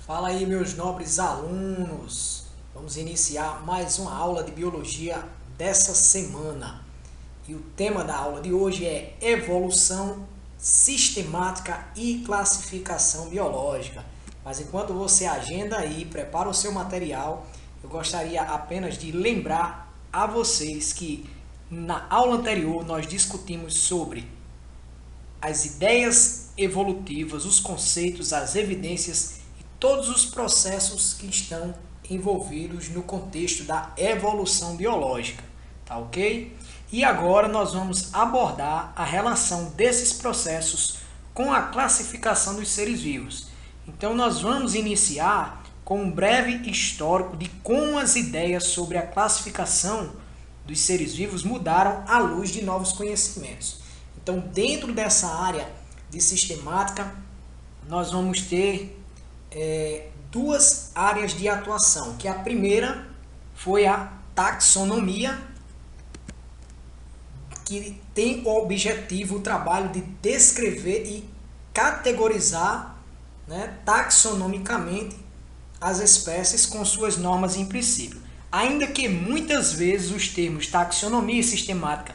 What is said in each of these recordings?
Fala aí, meus nobres alunos. Vamos iniciar mais uma aula de biologia dessa semana. E o tema da aula de hoje é evolução sistemática e classificação biológica. Mas enquanto você agenda aí, prepara o seu material, eu gostaria apenas de lembrar a vocês que na aula anterior nós discutimos sobre as ideias evolutivas, os conceitos, as evidências e todos os processos que estão envolvidos no contexto da evolução biológica, tá ok? E agora nós vamos abordar a relação desses processos com a classificação dos seres vivos. Então nós vamos iniciar com um breve histórico de como as ideias sobre a classificação dos seres vivos mudaram à luz de novos conhecimentos. Então, dentro dessa área de sistemática, nós vamos ter duas áreas de atuação, que a primeira foi a taxonomia, que tem o objetivo, o trabalho de descrever e categorizar, taxonomicamente as espécies com suas normas em princípio. Ainda que muitas vezes os termos taxonomia e sistemática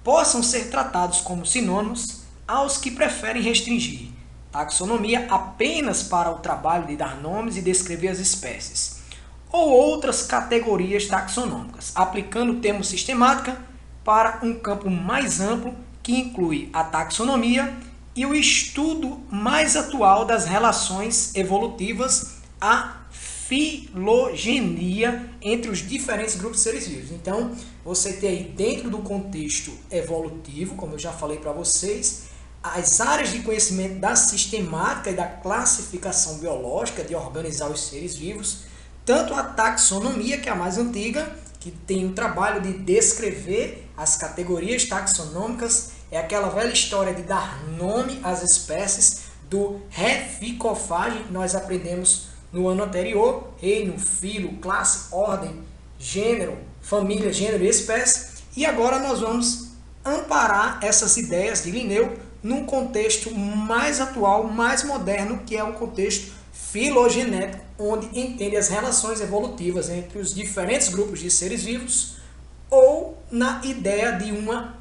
possam ser tratados como sinônimos, aos que preferem restringir taxonomia apenas para o trabalho de dar nomes e descrever as espécies, ou outras categorias taxonômicas, aplicando o termo sistemática para um campo mais amplo que inclui a taxonomia e o estudo mais atual das relações evolutivas, a filogenia entre os diferentes grupos de seres vivos. Então, você tem aí dentro do contexto evolutivo, como eu já falei para vocês, as áreas de conhecimento da sistemática e da classificação biológica, de organizar os seres vivos, tanto a taxonomia, que é a mais antiga, que tem o trabalho de descrever as categorias taxonômicas, é aquela velha história de dar nome às espécies, do reficofagem que nós aprendemos no ano anterior, reino, filo, classe, ordem, gênero, família, gênero e espécie. E agora nós vamos amparar essas ideias de Linneu num contexto mais atual, mais moderno, que é um contexto filogenético, onde entende as relações evolutivas entre os diferentes grupos de seres vivos, ou na ideia de uma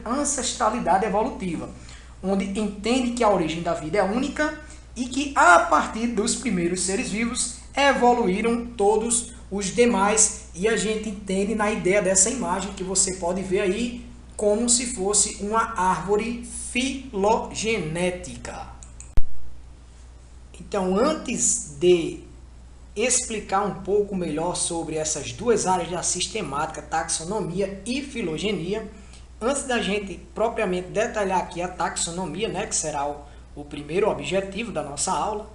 ancestralidade evolutiva, onde entende que a origem da vida é única e que a partir dos primeiros seres vivos evoluíram todos os demais, e a gente entende na ideia dessa imagem que você pode ver aí como se fosse uma árvore filogenética. Então, antes de explicar um pouco melhor sobre essas duas áreas da sistemática, taxonomia e filogenia, antes da gente propriamente detalhar aqui a taxonomia, que será o primeiro objetivo da nossa aula,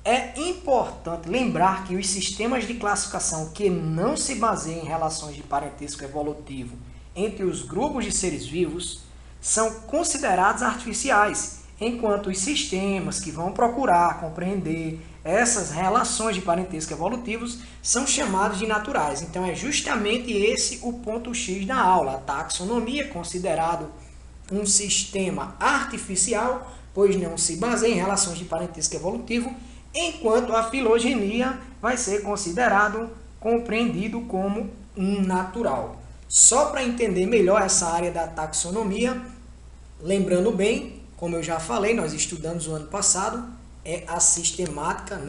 é importante lembrar que os sistemas de classificação que não se baseiam em relações de parentesco evolutivo entre os grupos de seres vivos são considerados artificiais, enquanto os sistemas que vão procurar compreender essas relações de parentesco evolutivos são chamados de naturais. Então é justamente esse o ponto X da aula. A taxonomia é considerado um sistema artificial, pois não se baseia em relações de parentesco evolutivo, enquanto a filogenia vai ser considerado, compreendido como um natural. Só para entender melhor essa área da taxonomia, lembrando bem, como eu já falei, nós estudamos o ano passado, é a sistemática,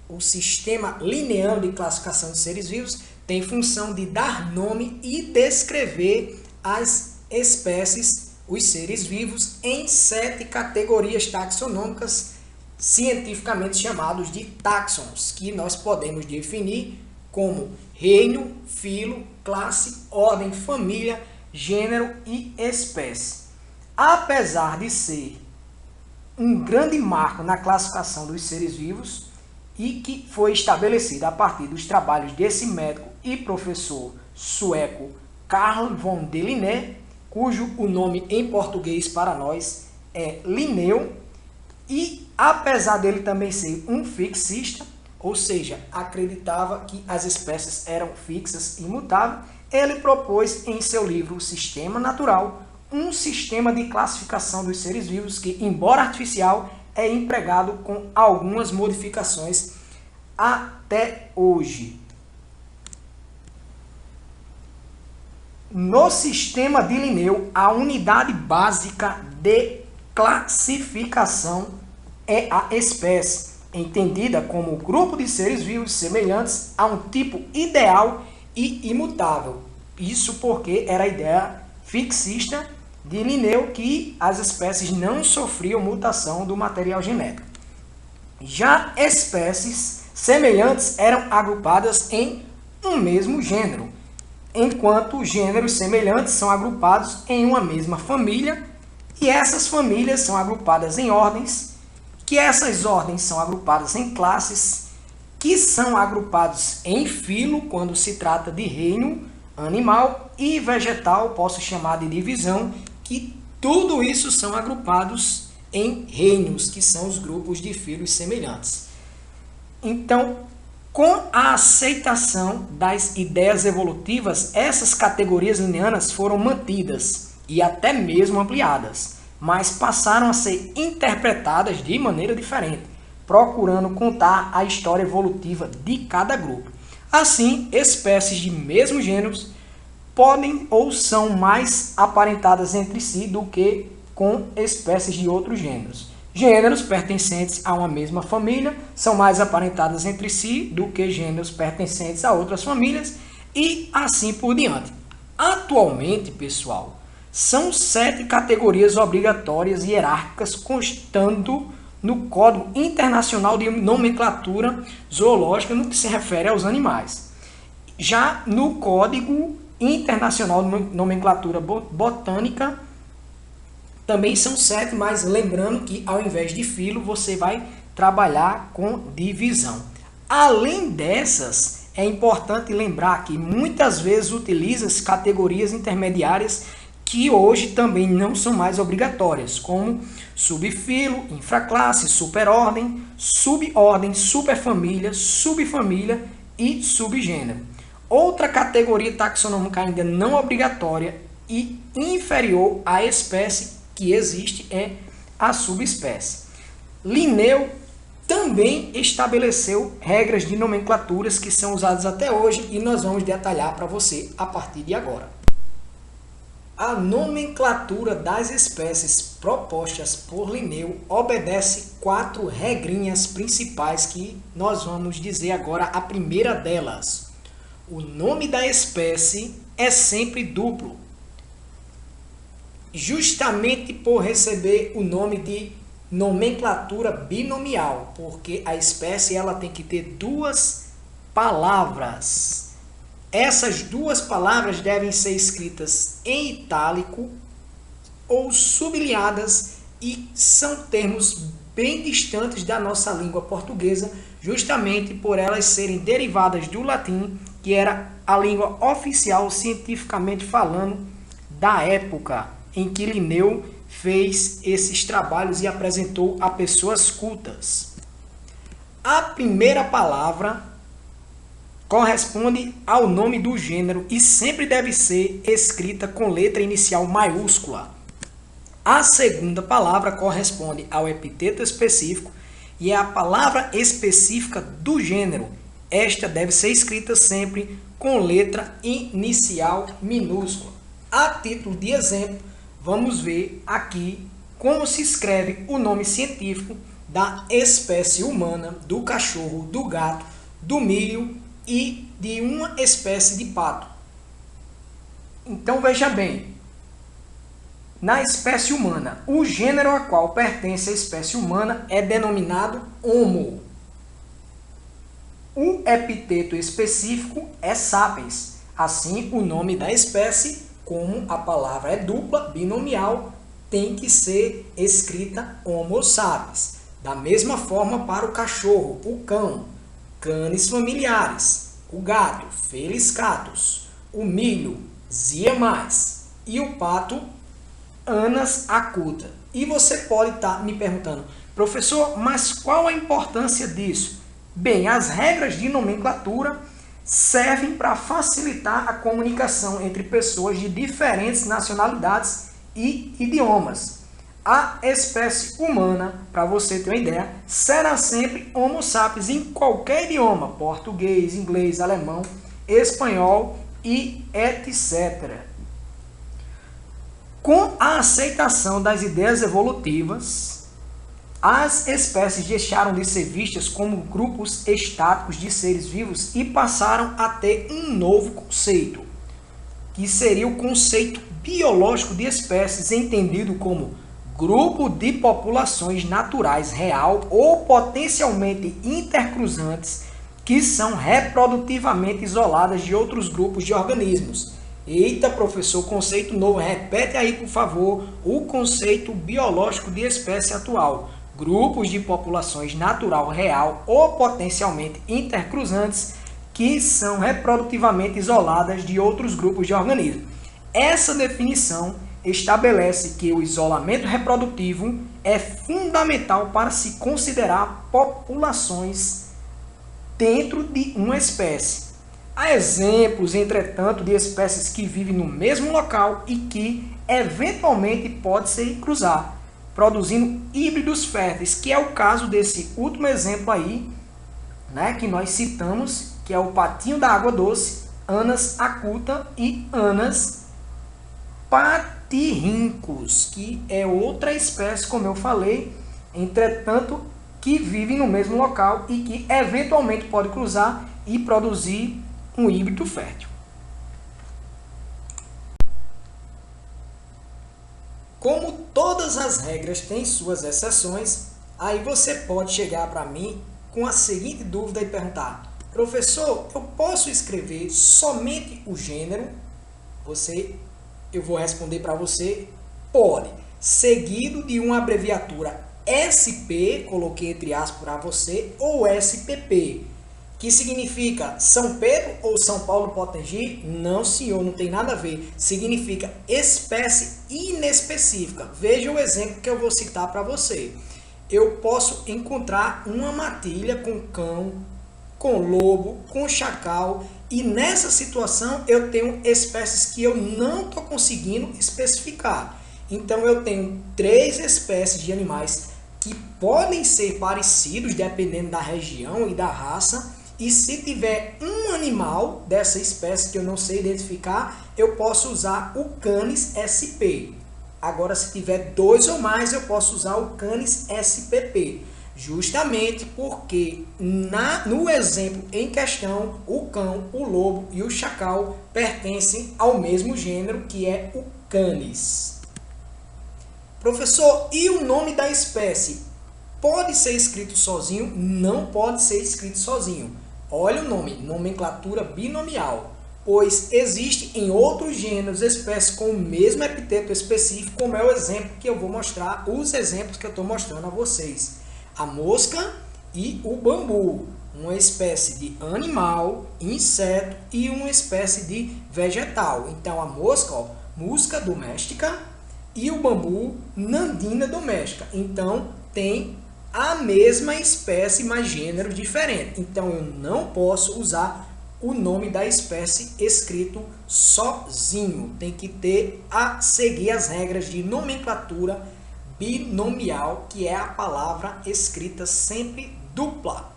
o sistema linear de classificação de seres vivos tem função de dar nome e descrever as espécies, os seres vivos, em 7 categorias taxonômicas, cientificamente chamados de táxons, que nós podemos definir como reino, filo, classe, ordem, família, gênero e espécie. Apesar de ser um grande marco na classificação dos seres vivos e que foi estabelecido a partir dos trabalhos desse médico e professor sueco Carl von der Linné, cujo o nome em português para nós é Linneu, e apesar dele também ser um fixista, ou seja, acreditava que as espécies eram fixas e imutáveis, ele propôs em seu livro Sistema Natural um sistema de classificação dos seres vivos que, embora artificial, é empregado com algumas modificações até hoje. No sistema de Linneu, a unidade básica de classificação é a espécie, entendida como o grupo de seres vivos semelhantes a um tipo ideal e imutável. Isso porque era a ideia fixista de Linneu, que as espécies não sofriam mutação do material genético. Já espécies semelhantes eram agrupadas em um mesmo gênero, enquanto gêneros semelhantes são agrupados em uma mesma família, e essas famílias são agrupadas em ordens, que essas ordens são agrupadas em classes, que são agrupados em filo, quando se trata de reino animal, e vegetal, posso chamar de divisão, que tudo isso são agrupados em reinos, que são os grupos de filos semelhantes. Então, com a aceitação das ideias evolutivas, essas categorias linneanas foram mantidas e até mesmo ampliadas, mas passaram a ser interpretadas de maneira diferente, procurando contar a história evolutiva de cada grupo. Assim, espécies de mesmos gêneros podem ou são mais aparentadas entre si do que com espécies de outros gêneros. Gêneros pertencentes a uma mesma família são mais aparentadas entre si do que gêneros pertencentes a outras famílias e assim por diante. Atualmente, pessoal, são 7 categorias obrigatórias e hierárquicas constando no Código Internacional de Nomenclatura Zoológica no que se refere aos animais. Já no Código Internacional de Nomenclatura Botânica também são 7, mas lembrando que ao invés de filo você vai trabalhar com divisão. Além dessas, é importante lembrar que muitas vezes utiliza-se categorias intermediárias que hoje também não são mais obrigatórias, como subfilo, infraclasse, superordem, subordem, superfamília, subfamília e subgênero. Outra categoria taxonômica ainda não obrigatória e inferior à espécie que existe é a subespécie. Linneu também estabeleceu regras de nomenclaturas que são usadas até hoje e nós vamos detalhar para você a partir de agora. A nomenclatura das espécies propostas por Linneu obedece 4 regrinhas principais que nós vamos dizer agora a primeira delas. O nome da espécie é sempre duplo, justamente por receber o nome de nomenclatura binomial, porque a espécie ela tem que ter 2 palavras. Essas 2 palavras devem ser escritas em itálico ou sublinhadas e são termos bem distantes da nossa língua portuguesa, justamente por elas serem derivadas do latim, que era a língua oficial cientificamente falando da época em que Linneu fez esses trabalhos e apresentou a pessoas cultas. A primeira palavra corresponde ao nome do gênero e sempre deve ser escrita com letra inicial maiúscula. A segunda palavra corresponde ao epiteto específico e é a palavra específica do gênero. Esta deve ser escrita sempre com letra inicial minúscula. A título de exemplo, vamos ver aqui como se escreve o nome científico da espécie humana, do cachorro, do gato, do milho e de uma espécie de pato. Então veja bem, na espécie humana, o gênero a qual pertence a espécie humana é denominado Homo. O epiteto específico é Sapiens. Assim, o nome da espécie, como a palavra é dupla, binomial, tem que ser escrita Homo sapiens. Da mesma forma para o cachorro, o cão, Canis familiares, o gato, Felis catus, o milho, Zia mais e o pato, Anas acuta. E você pode estar me perguntando, professor, mas qual a importância disso? Bem, as regras de nomenclatura servem para facilitar a comunicação entre pessoas de diferentes nacionalidades e idiomas. a espécie humana, para você ter uma ideia, será sempre Homo sapiens em qualquer idioma, português, inglês, alemão, espanhol e etc. Com a aceitação das ideias evolutivas, as espécies deixaram de ser vistas como grupos estáticos de seres vivos e passaram a ter um novo conceito, que seria o conceito biológico de espécies, entendido como grupo de populações naturais real ou potencialmente intercruzantes que são reprodutivamente isoladas de outros grupos de organismos. Eita, professor, conceito novo. Repete aí, por favor, o conceito biológico de espécie atual. Grupos de populações natural real ou potencialmente intercruzantes que são reprodutivamente isoladas de outros grupos de organismos. Essa definição estabelece que o isolamento reprodutivo é fundamental para se considerar populações dentro de uma espécie. Há exemplos, entretanto, de espécies que vivem no mesmo local e que eventualmente podem se cruzar, produzindo híbridos férteis, que é o caso desse último exemplo aí, né, que nós citamos, que é o patinho da água doce, Anas acuta e Anas patirrincus, que é outra espécie, como eu falei, entretanto, que vive no mesmo local e que eventualmente pode cruzar e produzir um híbrido fértil. Como todas as regras têm suas exceções, aí você pode chegar para mim com a seguinte dúvida e perguntar: professor, eu posso escrever somente o gênero? Eu vou responder para você: pode, seguido de uma abreviatura SP, coloquei entre aspas para você, ou SPP, que significa São Pedro ou São Paulo Potengi? Não, senhor, não tem nada a ver. Significa espécie inespecífica. Veja o exemplo que eu vou citar para você. Eu posso encontrar uma matilha com cão, com lobo, com chacal, e nessa situação eu tenho espécies que eu não estou conseguindo especificar. Então eu tenho 3 espécies de animais que podem ser parecidos dependendo da região e da raça, e se tiver um animal dessa espécie que eu não sei identificar, eu posso usar o Canis SP. Agora, se tiver 2 ou mais, eu posso usar o Canis SPP. Justamente porque no exemplo em questão, o cão, o lobo e o chacal pertencem ao mesmo gênero, que é o Canis. Professor, e o nome da espécie? Pode ser escrito sozinho? Não pode ser escrito sozinho. Olha o nome, nomenclatura binomial, pois existe em outros gêneros espécies com o mesmo epiteto específico, como é o exemplo que eu vou mostrar, os exemplos que eu estou mostrando a vocês. A mosca e o bambu, uma espécie de animal, inseto e uma espécie de vegetal. Então a mosca, ó, musca doméstica, e o bambu, nandina doméstica. Então tem a mesma espécie, mas gênero diferente. Então eu não posso usar o nome da espécie escrito sozinho. Tem que seguir as regras de nomenclatura binomial, que é a palavra escrita sempre dupla.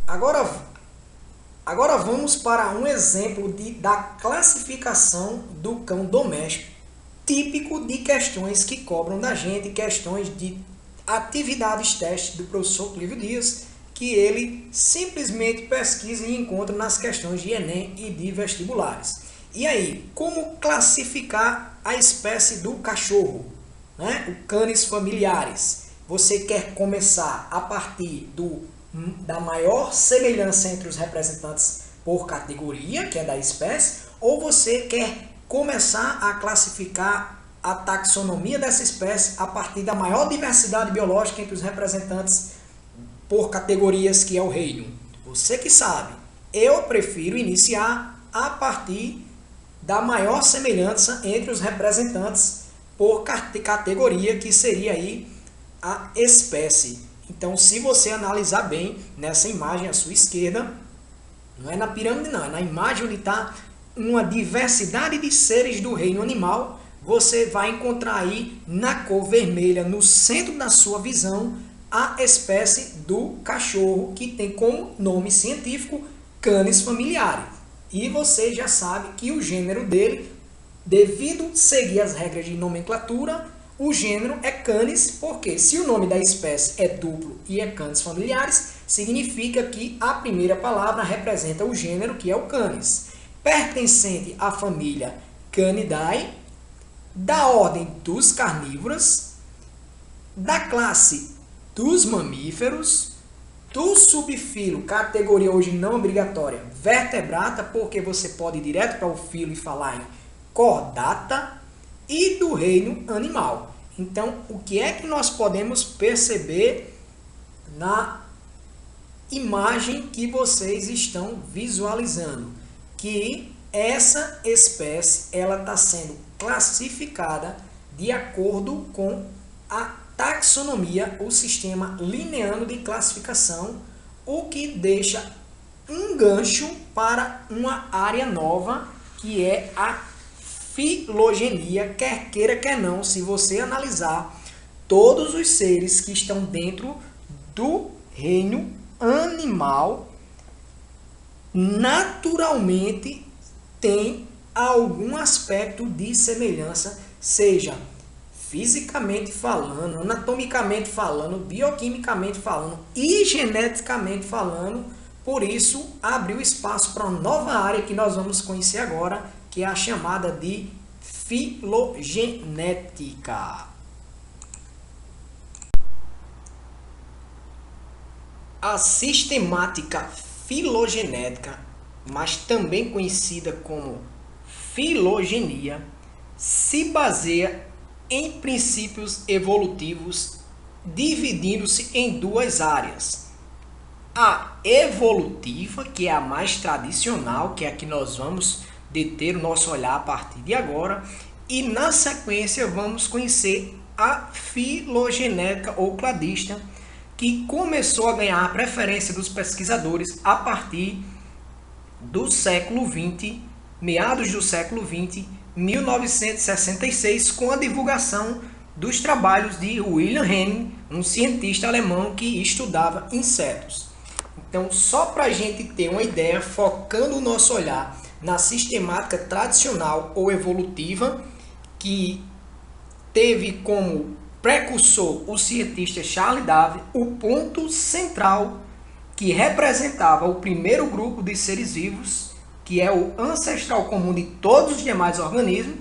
Agora vamos para um exemplo da classificação do cão doméstico, típico de questões que cobram da gente, questões de atividades testes do professor Clívio Dias, que ele simplesmente pesquisa e encontra nas questões de Enem e de vestibulares. E aí, como classificar a espécie do cachorro, né? O Canis familiaris? Você quer começar a partir da maior semelhança entre os representantes por categoria, que é da espécie, ou você quer começar a classificar a taxonomia dessa espécie a partir da maior diversidade biológica entre os representantes por categorias, que é o reino? Você que sabe. Eu prefiro iniciar a partir da maior semelhança entre os representantes por categoria, que seria aí a espécie. Então, se você analisar bem nessa imagem à sua esquerda, não é na pirâmide não, é na imagem onde está uma diversidade de seres do reino animal, você vai encontrar aí na cor vermelha, no centro da sua visão, a espécie do cachorro, que tem como nome científico Canis familiaris. E você já sabe que o gênero dele, devido seguir as regras de nomenclatura, o gênero é Canis, porque se o nome da espécie é duplo e é Canis familiaris, significa que a primeira palavra representa o gênero, que é o Canis, pertencente à família Canidae, da ordem dos carnívoros, da classe dos mamíferos, do subfilo, categoria hoje não obrigatória, vertebrata, porque você pode ir direto para o filo e falar em cordata, e do reino animal. Então, o que é que nós podemos perceber na imagem que vocês estão visualizando? Que essa espécie ela está sendo classificada de acordo com a taxonomia, o sistema linneano de classificação, o que deixa um gancho para uma área nova, que é a filogenia, quer queira, quer não. Se você analisar todos os seres que estão dentro do reino animal, naturalmente tem algum aspecto de semelhança, seja fisicamente falando, anatomicamente falando, bioquimicamente falando e geneticamente falando. Por isso, abriu espaço para uma nova área que nós vamos conhecer agora, que é a chamada de filogenética. A sistemática filogenética, mas também conhecida como filogenia, se baseia em princípios evolutivos, dividindo-se em duas áreas. A evolutiva, que é a mais tradicional, que é a que nós vamos deter o nosso olhar a partir de agora, e na sequência vamos conhecer a filogenética ou cladista, que começou a ganhar a preferência dos pesquisadores a partir do século XX, meados do século XX, 1966, com a divulgação dos trabalhos de Wilhelm Hennig, um cientista alemão que estudava insetos. Então, só para a gente ter uma ideia, focando o nosso olhar na sistemática tradicional ou evolutiva, que teve como precursor o cientista Charles Darwin, o ponto central que representava o primeiro grupo de seres vivos, que é o ancestral comum de todos os demais organismos.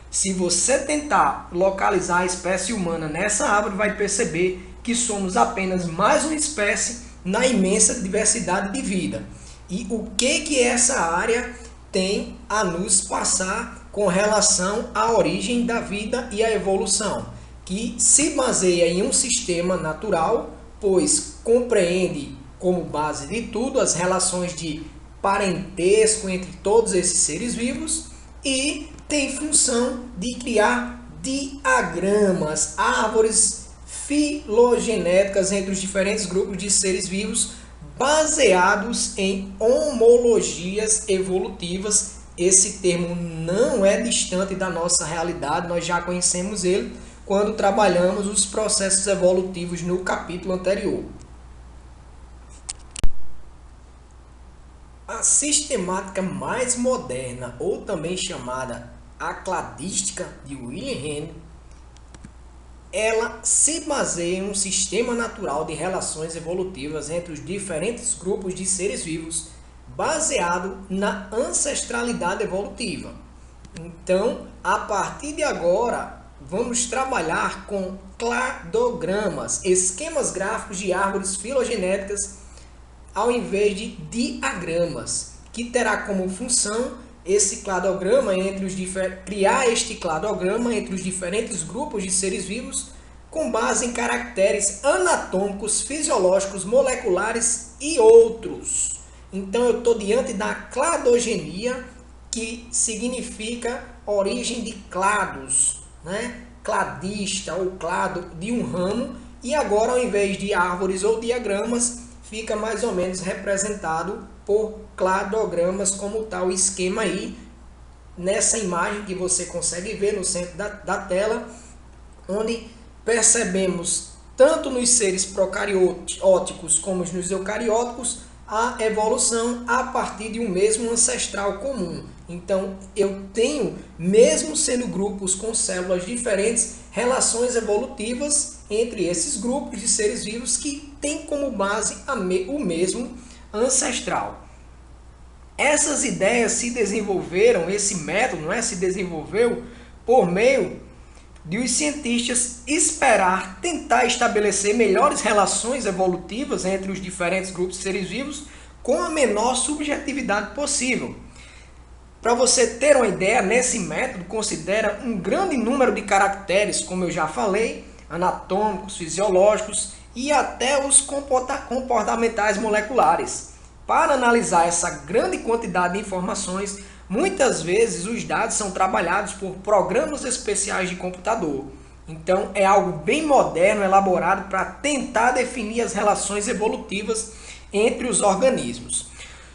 Se você tentar localizar a espécie humana nessa árvore, vai perceber que somos apenas mais uma espécie na imensa diversidade de vida. E o que essa área tem a nos passar com relação à origem da vida e à evolução, que se baseia em um sistema natural, pois compreende como base de tudo as relações de parentesco entre todos esses seres vivos, e tem função de criar diagramas, árvores filogenéticas entre os diferentes grupos de seres vivos, baseados em homologias evolutivas. Esse termo não é distante da nossa realidade, nós já conhecemos ele quando trabalhamos os processos evolutivos no capítulo anterior. A sistemática mais moderna, ou também chamada a cladística de Wilhelm Hennig, ela se baseia em um sistema natural de relações evolutivas entre os diferentes grupos de seres vivos, baseado na ancestralidade evolutiva. Então, a partir de agora, vamos trabalhar com cladogramas, esquemas gráficos de árvores filogenéticas, ao invés de diagramas, que terá como função esse cladograma criar este cladograma entre os diferentes grupos de seres vivos com base em caracteres anatômicos, fisiológicos, moleculares e outros. Então eu estou diante da cladogenia, que significa origem de clados, né? Cladista ou clado de um ramo, e agora ao invés de árvores ou diagramas, fica mais ou menos representado por cladogramas, como está o esquema aí, nessa imagem que você consegue ver no centro da tela, onde percebemos tanto nos seres procarióticos como nos eucarióticos a evolução a partir de um mesmo ancestral comum. Então, eu tenho, mesmo sendo grupos com células diferentes, relações evolutivas entre esses grupos de seres vivos que têm como base o mesmo ancestral. Essas ideias se desenvolveram, esse método se desenvolveu por meio de os cientistas tentar estabelecer melhores relações evolutivas entre os diferentes grupos de seres vivos com a menor subjetividade possível. Para você ter uma ideia, nesse método considera um grande número de caracteres, como eu já falei, anatômicos, fisiológicos e até os comportamentais moleculares. Para analisar essa grande quantidade de informações, muitas vezes os dados são trabalhados por programas especiais de computador. Então é algo bem moderno, elaborado para tentar definir as relações evolutivas entre os organismos.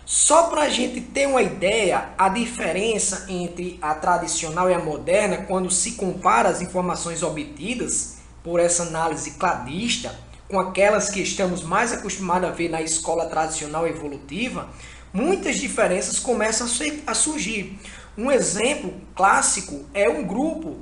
Só para a gente ter uma ideia, a diferença entre a tradicional e a moderna, quando se compara as informações obtidas por essa análise cladista, com aquelas que estamos mais acostumados a ver na escola tradicional evolutiva, muitas diferenças começam a surgir. Um exemplo clássico é um grupo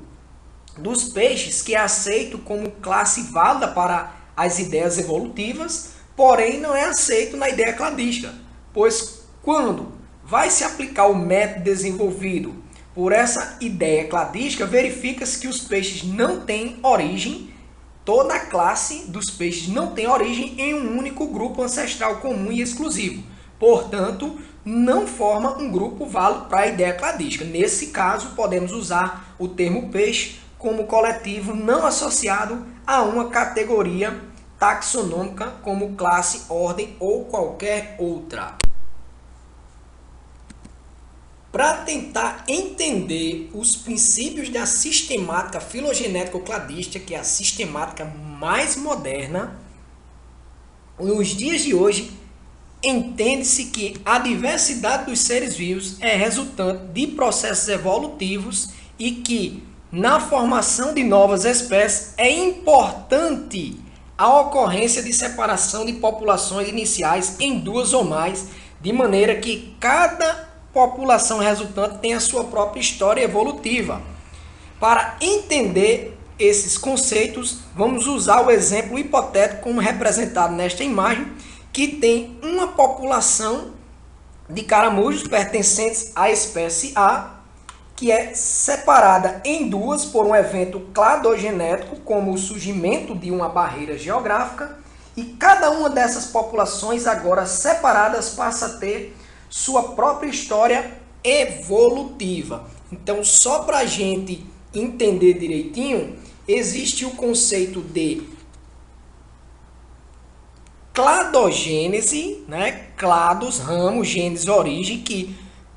dos peixes que é aceito como classe válida para as ideias evolutivas, porém não é aceito na ideia cladista, pois quando vai se aplicar o método desenvolvido por essa ideia cladística, verifica-se que os peixes não têm origem. Toda a classe dos peixes não tem origem em um único grupo ancestral comum e exclusivo. Portanto, não forma um grupo válido para a ideia cladística. Nesse caso, podemos usar o termo peixe como coletivo não associado a uma categoria taxonômica como classe, ordem ou qualquer outra. Para tentar entender os princípios da sistemática filogenético-cladística, que é a sistemática mais moderna, nos dias de hoje, entende-se que a diversidade dos seres vivos é resultante de processos evolutivos e que, na formação de novas espécies, é importante a ocorrência de separação de populações iniciais em duas ou mais, de maneira que cada população resultante tem a sua própria história evolutiva. Para entender esses conceitos, vamos usar o exemplo hipotético como representado nesta imagem, que tem uma população de caramujos pertencentes à espécie A, que é separada em duas por um evento cladogenético, como o surgimento de uma barreira geográfica, e cada uma dessas populações agora separadas passa a ter sua própria história evolutiva. Então, só para a gente entender direitinho, existe o conceito de cladogênese, clados, ramo, gênese, origem, que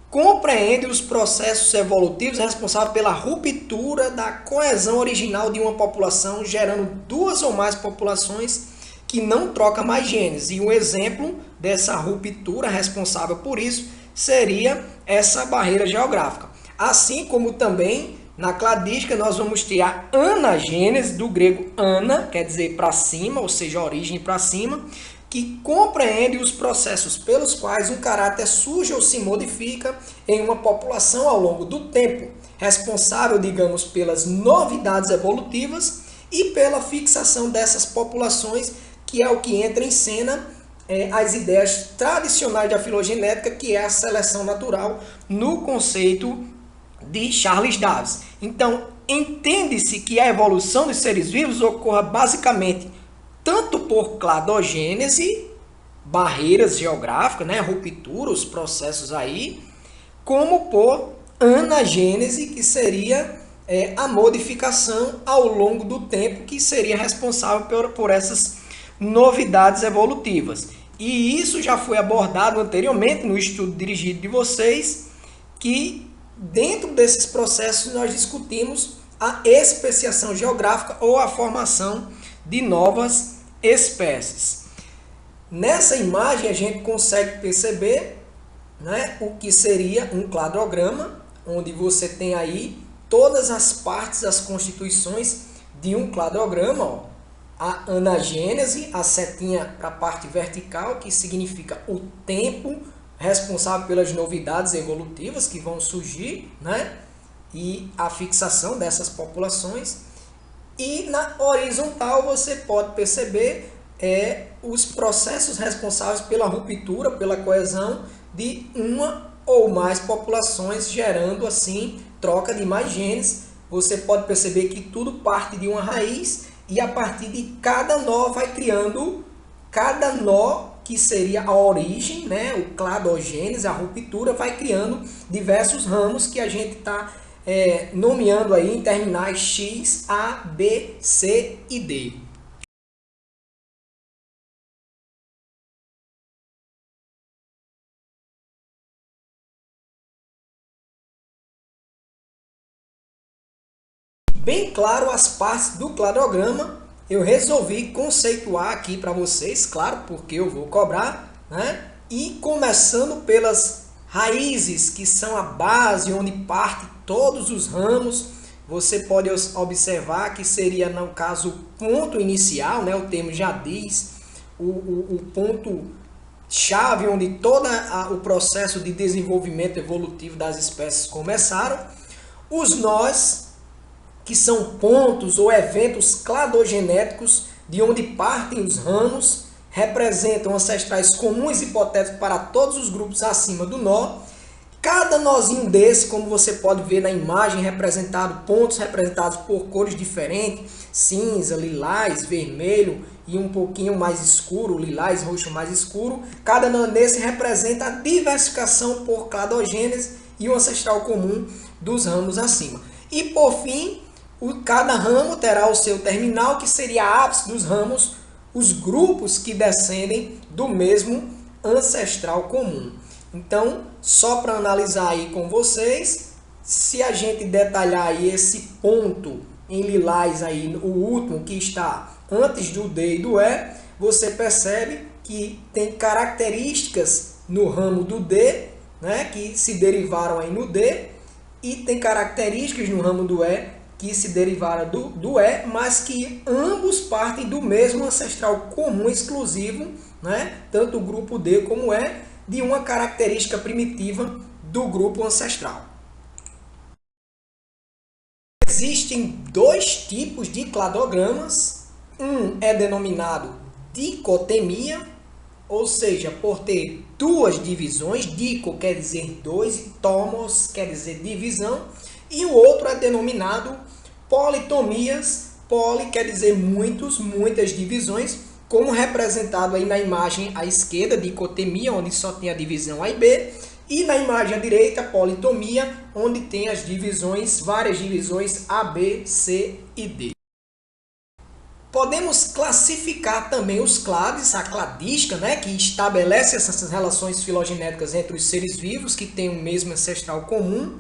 compreende os processos evolutivos responsáveis pela ruptura da coesão original de uma população, gerando duas ou mais populações que não troca mais genes. E um exemplo dessa ruptura responsável por isso seria essa barreira geográfica. Assim como também na cladística nós vamos ter a anagênese, do grego ana, quer dizer para cima, ou seja, origem para cima, que compreende os processos pelos quais um caráter surge ou se modifica em uma população ao longo do tempo, responsável, digamos, pelas novidades evolutivas e pela fixação dessas populações, que é o que entra em cena as ideias tradicionais da filogenética, que é a seleção natural, no conceito de Charles Darwin. Então, entende-se que a evolução dos seres vivos ocorra basicamente tanto por cladogênese, barreiras geográficas, ruptura, os processos aí, como por anagênese, que seria a modificação ao longo do tempo, que seria responsável por essas novidades evolutivas. E isso já foi abordado anteriormente no estudo dirigido de vocês, que dentro desses processos nós discutimos a especiação geográfica ou a formação de novas espécies. Nessa imagem a gente consegue perceber o que seria um cladograma, onde você tem aí todas as partes, as constituições de um cladograma. Ó. A anagênese, a setinha para a parte vertical, que significa o tempo responsável pelas novidades evolutivas que vão surgir, né? E a fixação dessas populações. E na horizontal você pode perceber os processos responsáveis pela ruptura, pela coesão de uma ou mais populações, gerando assim troca de mais genes. Você pode perceber que tudo parte de uma raiz e a partir de cada nó vai criando, cada nó que seria a origem, né, o cladogênese, a ruptura, vai criando diversos ramos que a gente está nomeando aí em terminais X, A, B, C e D. Bem claro as partes do cladograma, eu resolvi conceituar aqui para vocês, claro, porque eu vou cobrar, né? E começando pelas raízes, que são a base onde parte todos os ramos, você pode observar que seria, no caso, o ponto inicial, né? O termo já diz, o ponto chave onde todo o processo de desenvolvimento evolutivo das espécies começaram. Os nós, que são pontos ou eventos cladogenéticos de onde partem os ramos, representam ancestrais comuns hipotéticos para todos os grupos acima do nó. Cada nozinho desse, como você pode ver na imagem, representado, pontos representados por cores diferentes, cinza, lilás, vermelho e um pouquinho mais escuro, lilás, roxo mais escuro. Cada nó desse representa a diversificação por cladogênese e o ancestral comum dos ramos acima. E por fim, cada ramo terá o seu terminal, que seria a ápice dos ramos, os grupos que descendem do mesmo ancestral comum. Então, só para analisar aí com vocês, se a gente detalhar aí esse ponto em lilás aí, o último que está antes do D e do E, você percebe que tem características no ramo do D, né, que se derivaram aí no D, e tem características no ramo do E que se derivaram do E, mas que ambos partem do mesmo ancestral comum exclusivo, né? Tanto o grupo D como E, de uma característica primitiva do grupo ancestral. Existem dois tipos de cladogramas. Um é denominado dicotemia, ou seja, por ter duas divisões, dico quer dizer dois e tomos quer dizer divisão, e o outro é denominado politomias, poli quer dizer muitos, muitas divisões, como representado aí na imagem à esquerda, dicotomia, onde só tem a divisão A e B, e na imagem à direita, politomia, onde tem as divisões, várias divisões A, B, C e D. Podemos classificar também os clades, a cladística, né, que estabelece essas relações filogenéticas entre os seres vivos que têm o mesmo ancestral comum.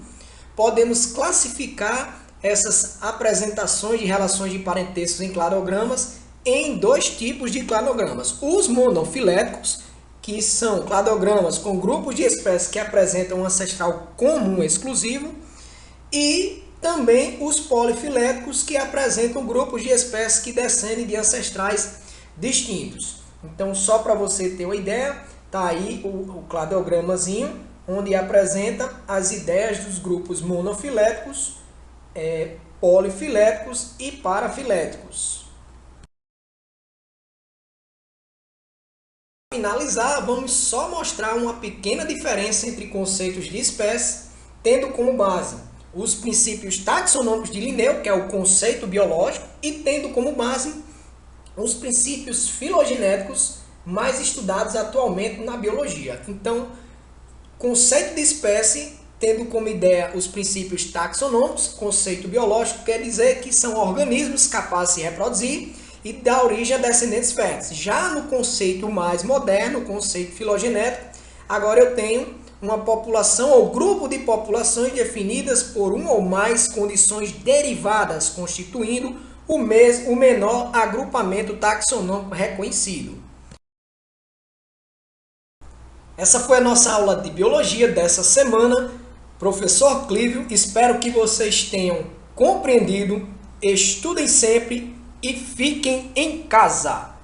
Podemos classificar essas apresentações de relações de parentesco em cladogramas em dois tipos de cladogramas. Os monofiléticos, que são cladogramas com grupos de espécies que apresentam um ancestral comum exclusivo, e também os polifiléticos, que apresentam grupos de espécies que descendem de ancestrais distintos. Então, só para você ter uma ideia, está aí o cladogramazinho, onde apresenta as ideias dos grupos monofiléticos, polifiléticos e parafiléticos. Para finalizar, vamos só mostrar uma pequena diferença entre conceitos de espécie, tendo como base os princípios taxonômicos de Linneu, que é o conceito biológico, e tendo como base os princípios filogenéticos mais estudados atualmente na biologia. Então, conceito de espécie, tendo como ideia os princípios taxonômicos, conceito biológico quer dizer que são organismos capazes de se reproduzir e dar origem a descendentes férteis. Já no conceito mais moderno, o conceito filogenético, agora eu tenho uma população ou grupo de populações definidas por uma ou mais condições derivadas, constituindo o menor agrupamento taxonômico reconhecido. Essa foi a nossa aula de biologia dessa semana. Professor Clívio, espero que vocês tenham compreendido. Estudem sempre e fiquem em casa.